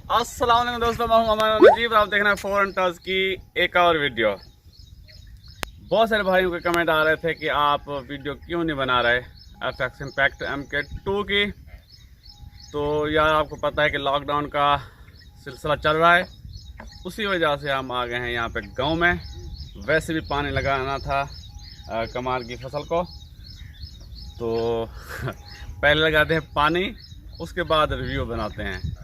अस्सलाम वालेकुम दोस्तों, मैं हूं अमान नजीब। आप देख रहे हैं फॉरेन टच की एक और वीडियो। बहुत सारे भाइयों के कमेंट आ रहे थे कि आप वीडियो क्यों नहीं बना रहे FX इम्पैक्ट MK2 की। तो यार आपको पता है कि लॉकडाउन का सिलसिला चल रहा है, उसी वजह से हम आ गए हैं यहाँ पे गांव में। वैसे भी पानी लगाना था कमाल की फसल को, तो पहले लगाते हैं पानी, उसके बाद रिव्यू बनाते हैं।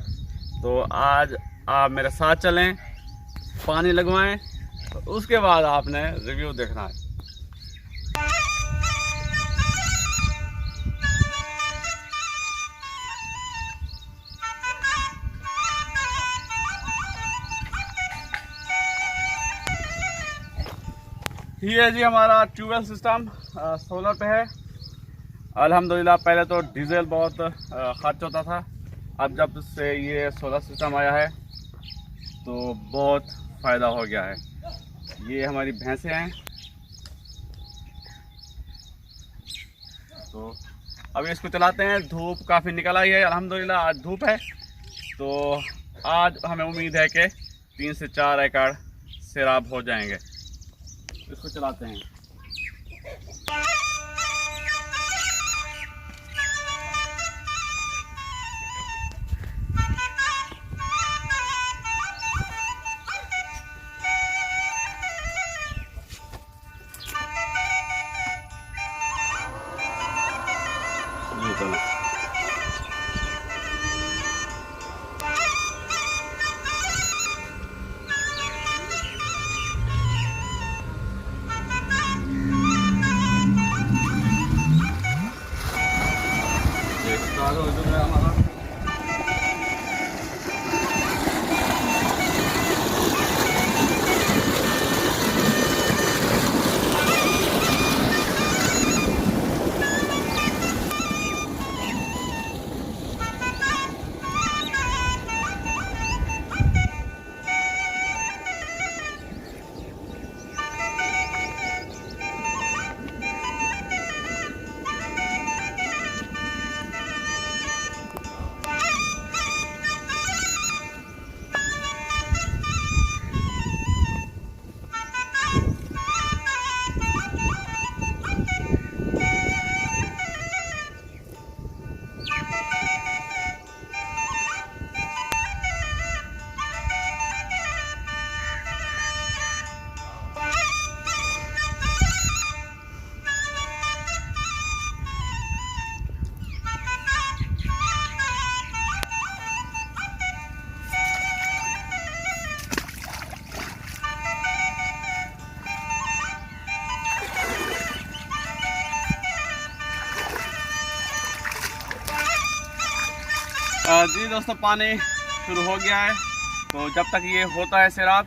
तो आज आप मेरे साथ चलें, पानी लगवाएं, तो उसके बाद आपने रिव्यू देखना है। ये है जी हमारा ट्यूबवेल सिस्टम, सोलर पे है। अल्हम्दुलिल्लाह पहले तो डीजल बहुत खर्च होता था, अब जब से ये सोलर सिस्टम आया है तो बहुत फ़ायदा हो गया है। ये हमारी भैंसें हैं, तो अभी इसको चलाते हैं। धूप काफ़ी निकल आई है, अल्हम्दुलिल्लाह आज धूप है, तो आज हमें उम्मीद है कि 3 से 4 एकड़ सैराब हो जाएंगे। इसको चलाते हैं। ये चलो। ये स्टार्ट हो चुका है हमारा। जी दोस्तों, पानी शुरू हो गया है, तो जब तक ये होता है सैराब,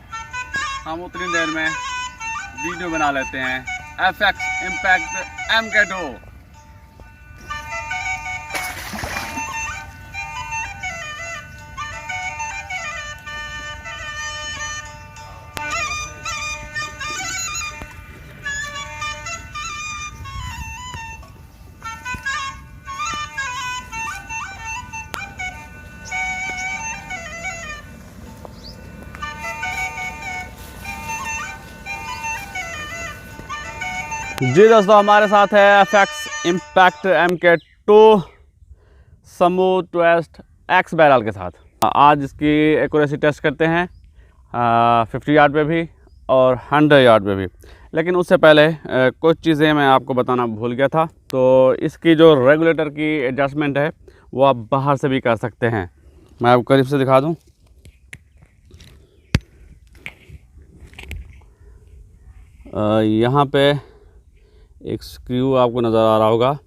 हम उतनी देर में वीडियो बना लेते हैं FX इम्पैक्ट MK2। जी दोस्तों, हमारे साथ है FX impact MK2 smooth twist X barrel के साथ। आज इसकी एक्यूरेसी टेस्ट करते हैं 50 यार्ड पे भी और 100 यार्ड पे भी। लेकिन उससे पहले कुछ चीज़ें मैं आपको बताना भूल गया था। तो इसकी जो रेगुलेटर की एडजस्टमेंट है वो आप बाहर से भी कर सकते हैं। मैं आपको करीब से दिखा दूँ। यहाँ पे एक स्क्रू आपको नज़र आ रहा होगा,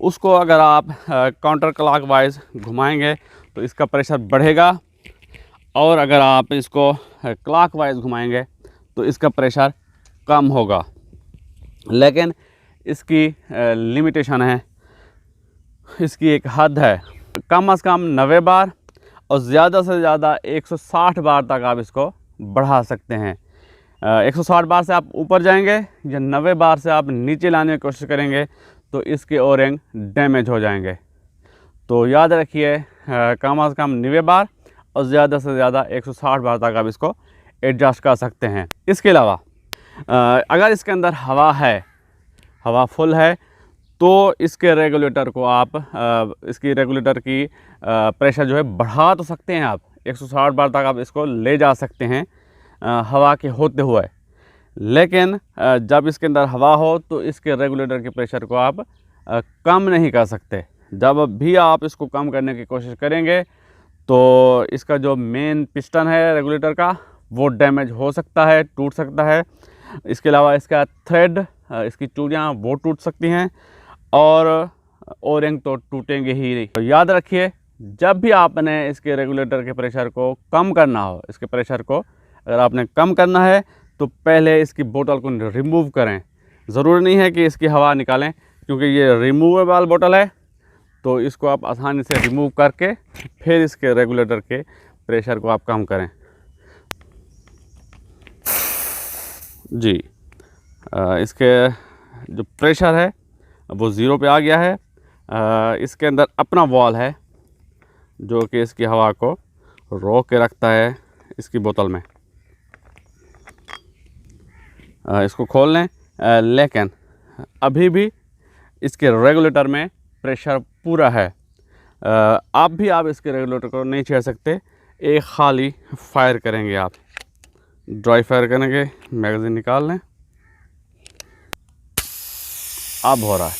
उसको अगर आप काउंटर क्लॉक वाइज घुमाएंगे तो इसका प्रेशर बढ़ेगा, और अगर आप इसको क्लॉक वाइज घुमाएंगे तो इसका प्रेशर कम होगा। लेकिन इसकी लिमिटेशन है, इसकी एक हद है। कम से कम 90 बार और ज़्यादा से ज़्यादा 160 बार तक आप इसको बढ़ा सकते हैं। 160 बार से आप ऊपर जाएंगे या 90 बार से आप नीचे लाने की कोशिश करेंगे तो इसके ओरिंग डैमेज हो जाएंगे। तो याद रखिए, कम से कम 90 बार और ज़्यादा से ज़्यादा 160 बार तक आप इसको एडजस्ट कर सकते हैं। इसके अलावा अगर इसके अंदर हवा है, हवा फुल है, तो इसके रेगुलेटर को आप इसकी रेगुलेटर की प्रेशर जो है बढ़ा तो सकते हैं। आप 160 बार तक आप इसको ले जा सकते हैं हवा के होते हुए। लेकिन जब इसके अंदर हवा हो तो इसके रेगुलेटर के प्रेशर को आप कम नहीं कर सकते। जब भी आप इसको कम करने की कोशिश करेंगे तो इसका जो मेन पिस्टन है रेगुलेटर का वो डैमेज हो सकता है, टूट सकता है। इसके अलावा इसका थ्रेड, इसकी चूड़ियाँ वो टूट सकती हैं और ओरिंग तो टूटेंगे ही नहीं। तो याद रखिए, जब भी आपने इसके रेगुलेटर के प्रेशर को कम करना हो, इसके प्रेशर को अगर आपने कम करना है तो पहले इसकी बोतल को रिमूव करें। ज़रूरी नहीं है कि इसकी हवा निकालें, क्योंकि ये रिमूवेबल बोतल है, तो इसको आप आसानी से रिमूव करके फिर इसके रेगुलेटर के प्रेशर को आप कम करें। जी, इसके जो प्रेशर है वो 0 पे आ गया है। इसके अंदर अपना वॉल है जो कि इसकी हवा को रोक के रखता है इसकी बोतल में। इसको खोल लें, लेकिन अभी भी इसके रेगुलेटर में प्रेशर पूरा है। आप इसके रेगुलेटर को नहीं छेड़ सकते। एक खाली फायर करेंगे, आप ड्राई फायर करेंगे, मैगज़ीन निकाल लें। अब हो रहा है।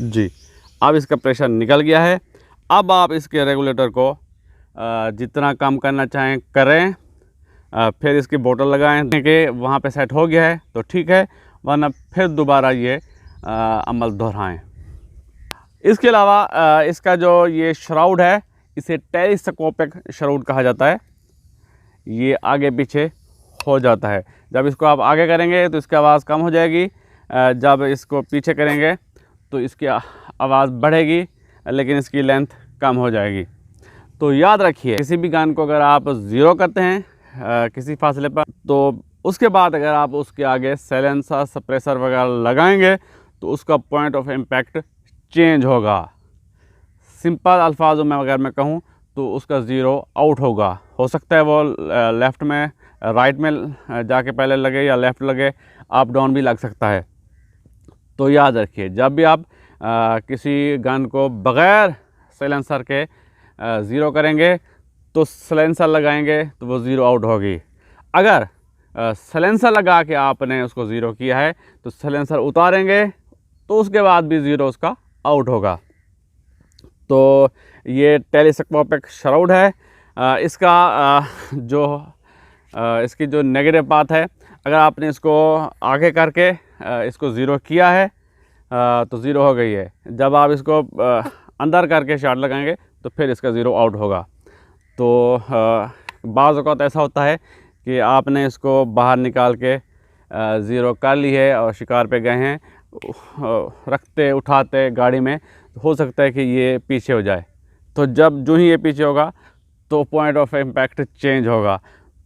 जी, अब इसका प्रेशर निकल गया है। अब आप इसके रेगुलेटर को जितना कम करना चाहें करें, फिर इसकी बोतल लगाएं कि वहाँ पे सेट हो गया है तो ठीक है, वरना फिर दोबारा ये अमल दोहराएं। इसके अलावा इसका जो ये श्राउड है, इसे टेलीस्कोपिक श्राउड कहा जाता है। ये आगे पीछे हो जाता है। जब इसको आप आगे करेंगे तो इसकी आवाज़ कम हो जाएगी, जब इसको पीछे करेंगे तो इसकी आवाज़ बढ़ेगी, लेकिन इसकी लेंथ कम हो जाएगी। तो याद रखिए, किसी भी गान को अगर आप 0 करते हैं किसी फासले पर, तो उसके बाद अगर आप उसके आगे साइलेंसर, सप्रेसर वगैरह लगाएंगे तो उसका पॉइंट ऑफ इम्पैक्ट चेंज होगा। सिंपल अल्फाजों में अगर मैं कहूँ तो उसका 0 आउट होगा। हो सकता है वो लेफ़्ट में, राइट में जाके पहले लगे या लेफ़्ट लगे, अप डाउन भी लग सकता है। तो याद रखिए, जब भी आप किसी गन को बग़ैर साइलेंसर के 0 करेंगे तो साइलेंसर लगाएंगे तो वो 0 आउट होगी। अगर साइलेंसर लगा के आपने उसको 0 किया है तो साइलेंसर उतारेंगे तो उसके बाद भी 0 उसका आउट होगा। तो ये टेलीस्कोपिक श्राउड है। इसकी जो नेगेटिव बात है, अगर आपने इसको आगे करके इसको 0 किया है तो 0 हो गई है। जब आप इसको अंदर करके शॉट लगाएंगे तो फिर इसका 0 आउट होगा। तो बाज़ औक़ात ऐसा होता है कि आपने इसको बाहर निकाल के 0 कर ली है और शिकार पे गए हैं, रखते उठाते गाड़ी में, हो सकता है कि ये पीछे हो जाए। तो जो ही ये पीछे होगा तो पॉइंट ऑफ इम्पैक्ट चेंज होगा।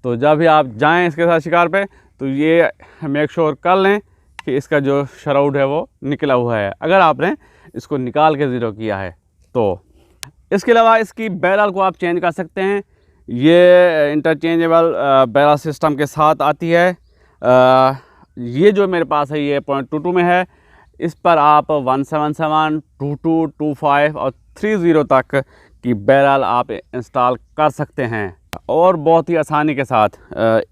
तो जब भी आप जाएं इसके साथ शिकार पे तो ये मेक श्योर कर लें कि इसका जो श्राउड है वो निकला हुआ है, अगर आपने इसको निकाल के 0 किया है तो। इसके अलावा इसकी बैरल को आप चेंज कर सकते हैं। ये इंटरचेंजेबल बैरल सिस्टम के साथ आती है। ये जो मेरे पास है ये 0.22 में है। इस पर आप 177, 22, 25 और 30 तक की बैरल आप इंस्टॉल कर सकते हैं और बहुत ही आसानी के साथ।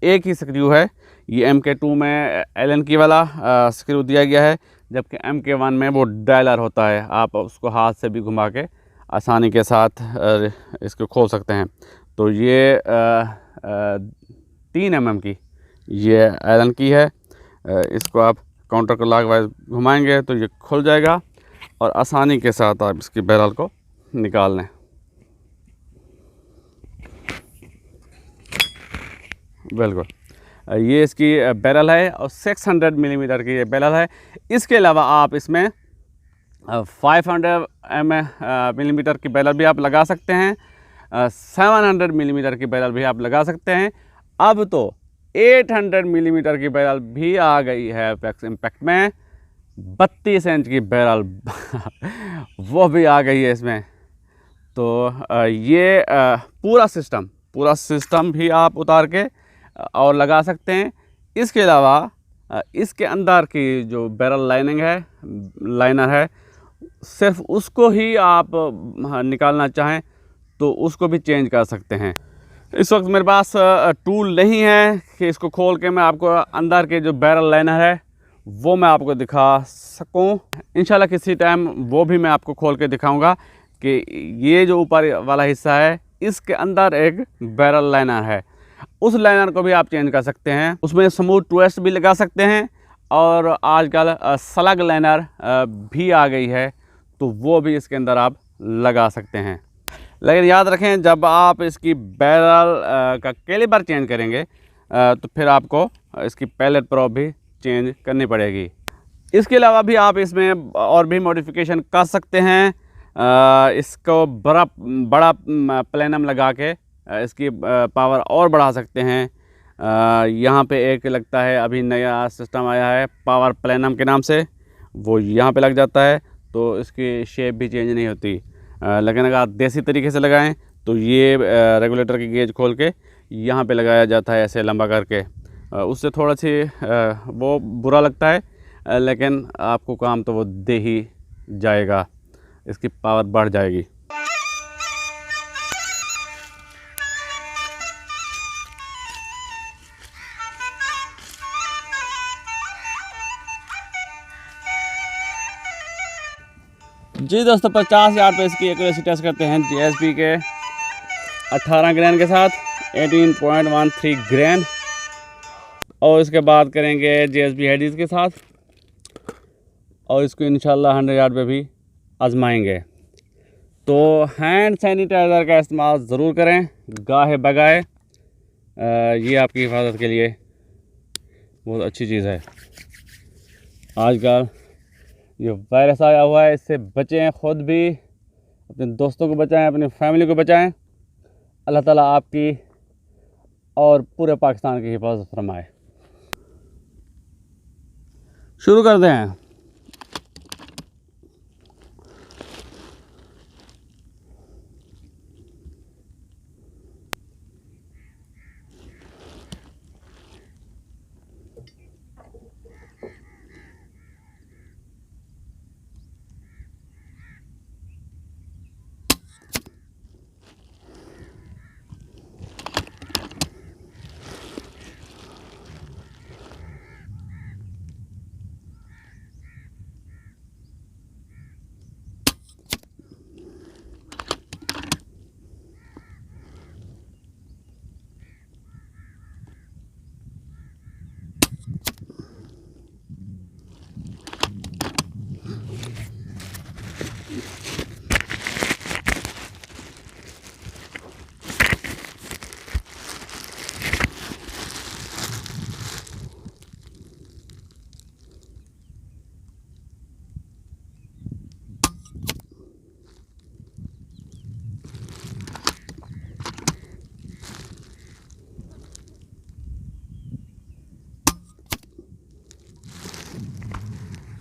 एक ही स्क्रू है, ये MK2 में Allen की वाला स्क्रू दिया गया है, जबकि MK1 में वो डायलर होता है। आप उसको हाथ से भी घुमा के आसानी के साथ इसको खोल सकते हैं। तो ये 3 mm की ये Allen की है। इसको आप काउंटर को लॉकवाइज घुमाएंगे तो ये खुल जाएगा और आसानी के साथ आप इसकी बैरल को निकाल लें। बिल्कुल, ये इसकी बैरल है और 600 मिलीमीटर की ये बैरल है। इसके अलावा आप इसमें 500 मिलीमीटर की बैरल भी आप लगा सकते हैं, 700 मिलीमीटर की बैरल भी आप लगा सकते हैं। अब तो 800 मिलीमीटर की बैरल भी आ गई है एपेक्स इम्पैक्ट में। 32 इंच की बैरल वो भी आ गई है इसमें। तो ये पूरा सिस्टम भी आप उतार के और लगा सकते हैं। इसके अलावा इसके अंदर की जो बैरल लाइनर है, सिर्फ उसको ही आप निकालना चाहें तो उसको भी चेंज कर सकते हैं। इस वक्त मेरे पास टूल नहीं है कि इसको खोल के मैं आपको अंदर के जो बैरल लाइनर है वो मैं आपको दिखा सकूं। इंशाल्लाह किसी टाइम वो भी मैं आपको खोल के दिखाऊंगा कि ये जो ऊपर वाला हिस्सा है इसके अंदर एक बैरल लाइनर है। उस लाइनर को भी आप चेंज कर सकते हैं, उसमें स्मूथ ट्विस्ट भी लगा सकते हैं और आजकल स्लग लाइनर भी आ गई है तो वो भी इसके अंदर आप लगा सकते हैं। लेकिन याद रखें, जब आप इसकी बैरल का कैलिबर चेंज करेंगे तो फिर आपको इसकी पैलेट प्रोब भी चेंज करनी पड़ेगी। इसके अलावा भी आप इसमें और भी मॉडिफिकेशन कर सकते हैं। इसको बड़ा प्लेनम लगा के इसकी पावर और बढ़ा सकते हैं। यहाँ पे एक लगता है अभी नया सिस्टम आया है पावर प्लेनम के नाम से, वो यहाँ पे लग जाता है तो इसकी शेप भी चेंज नहीं होती। लेकिन अगर आप देसी तरीके से लगाएं तो ये रेगुलेटर की गेज खोल के यहाँ पे लगाया जाता है ऐसे लंबा करके। उससे थोड़ा सी वो बुरा लगता है, लेकिन आपको काम तो वो दे ही जाएगा, इसकी पावर बढ़ जाएगी। जी दोस्तों, 50,000 पे इसकी एक्यूरेसी टेस्ट करते हैं JSB के 18 ग्रेन के साथ 18.13 ग्रेन, और इसके बाद करेंगे JSB हेडीज़ के साथ और इसको इंशाल्लाह 100 यार्ड पे भी आजमाएंगे। तो हैंड सैनिटाइज़र का इस्तेमाल ज़रूर करें गाहे बगाए, ये आपकी हिफाजत के लिए बहुत अच्छी चीज़ है। आजकल ये वायरस आया हुआ है, इससे बचें, ख़ुद भी अपने दोस्तों को बचाएं, अपनी फैमिली को बचाएं। अल्लाह ताला आपकी और पूरे पाकिस्तान की हिफाजत फरमाए। शुरू करते हैं।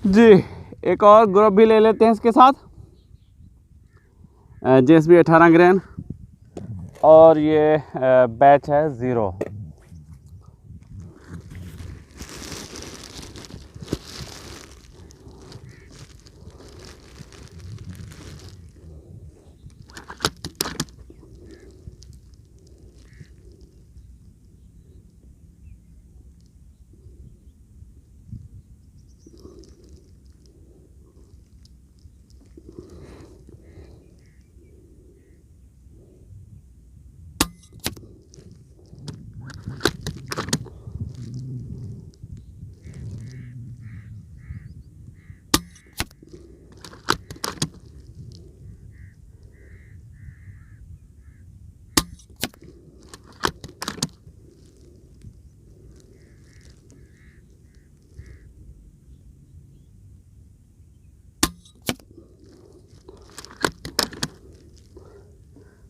जी एक और ग्रुप भी ले लेते हैं इसके साथ, JSB 18 ग्रेन और ये बैच है 0।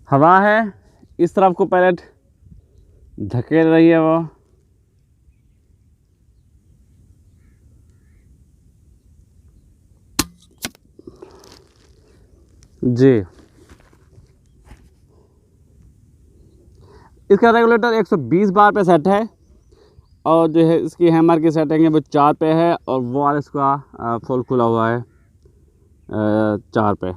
हवा है, इस तरफ को पैलेट धकेल रही है वो। जी। इसका रेगुलेटर 120 बार पे सेट है और जो है इसकी हैमर की सेटिंग है वो 4 पे है और वो वाला इसका फुल खुला हुआ है 4 पे।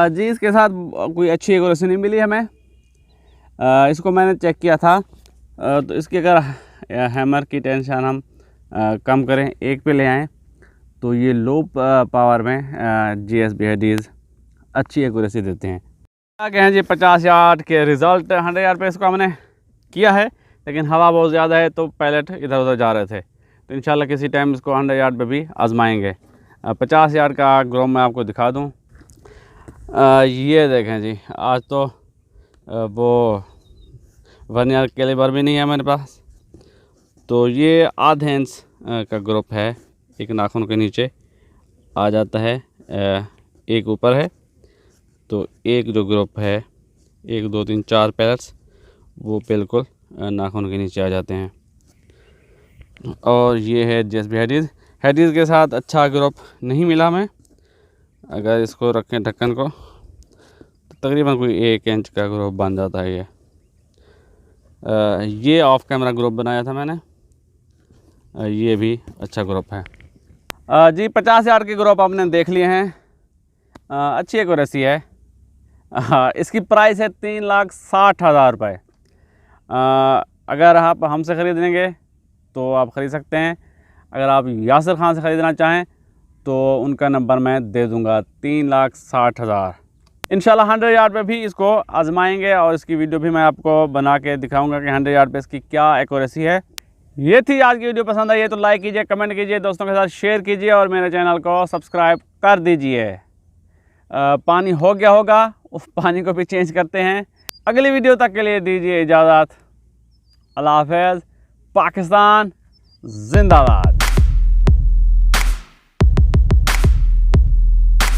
जी इसके साथ कोई अच्छी एक्यूरेसी नहीं मिली हमें। इसको मैंने चेक किया था तो इसके अगर हैमर की टेंशन हम कम करें, 1 पे ले आएँ, तो ये लो पावर में GSB हेडीज़ अच्छी एक्यूरेसी देते हैं। आगे हैं जी 50 यार्ड के रिज़ल्ट। 100 यार्ड पे इसको हमने किया है, लेकिन हवा बहुत ज़्यादा है तो पायलट इधर उधर जा रहे थे, तो इंशाल्लाह किसी टाइम इसको 100 यार्ड पे भी आजमाएंगे। 50 यार्ड का ग्रोम मैं आपको दिखा दूँ। ये देखें जी, आज तो वो वर्नियर कैलिबर भी नहीं है मेरे पास, तो ये आधे इंच का ग्रुप है, एक नाखून के नीचे आ जाता है, एक ऊपर है, तो एक जो ग्रुप है 1 2 3 4 पैलेट्स वो बिल्कुल नाखून के नीचे आ जाते हैं। और ये है GSB हेडीज़ के साथ अच्छा ग्रुप नहीं मिला हमें। अगर इसको रखें ढक्कन को तो तकरीबन कोई 1 इंच का ग्रुप बन जाता है। ये ऑफ कैमरा ग्रुप बनाया था मैंने, ये भी अच्छा ग्रुप है। जी 50 यार्ड के ग्रुप आपने देख लिए हैं, अच्छी एक्यूरेसी है। इसकी प्राइस है 3,60,000 रुपये। अगर आप हमसे ख़रीदेंगे तो आप ख़रीद सकते हैं। अगर आप यासिर खान से ख़रीदना चाहें तो उनका नंबर मैं दे दूंगा, 3,60,000। इंशाल्लाह 100 यार्ड पे भी इसको आजमाएंगे और इसकी वीडियो भी मैं आपको बना के दिखाऊंगा कि 100 यार्ड पे इसकी क्या एक्यूरेसी है। ये थी आज की वीडियो। पसंद आई है तो लाइक कीजिए, कमेंट कीजिए, दोस्तों के साथ शेयर कीजिए और मेरे चैनल को सब्सक्राइब कर दीजिए। पानी हो गया होगा, उस पानी को भी चेंज करते हैं। अगली वीडियो तक के लिए दीजिए इजाज़त। अल्लाह हाफ़िज़। पाकिस्तान जिंदाबाद।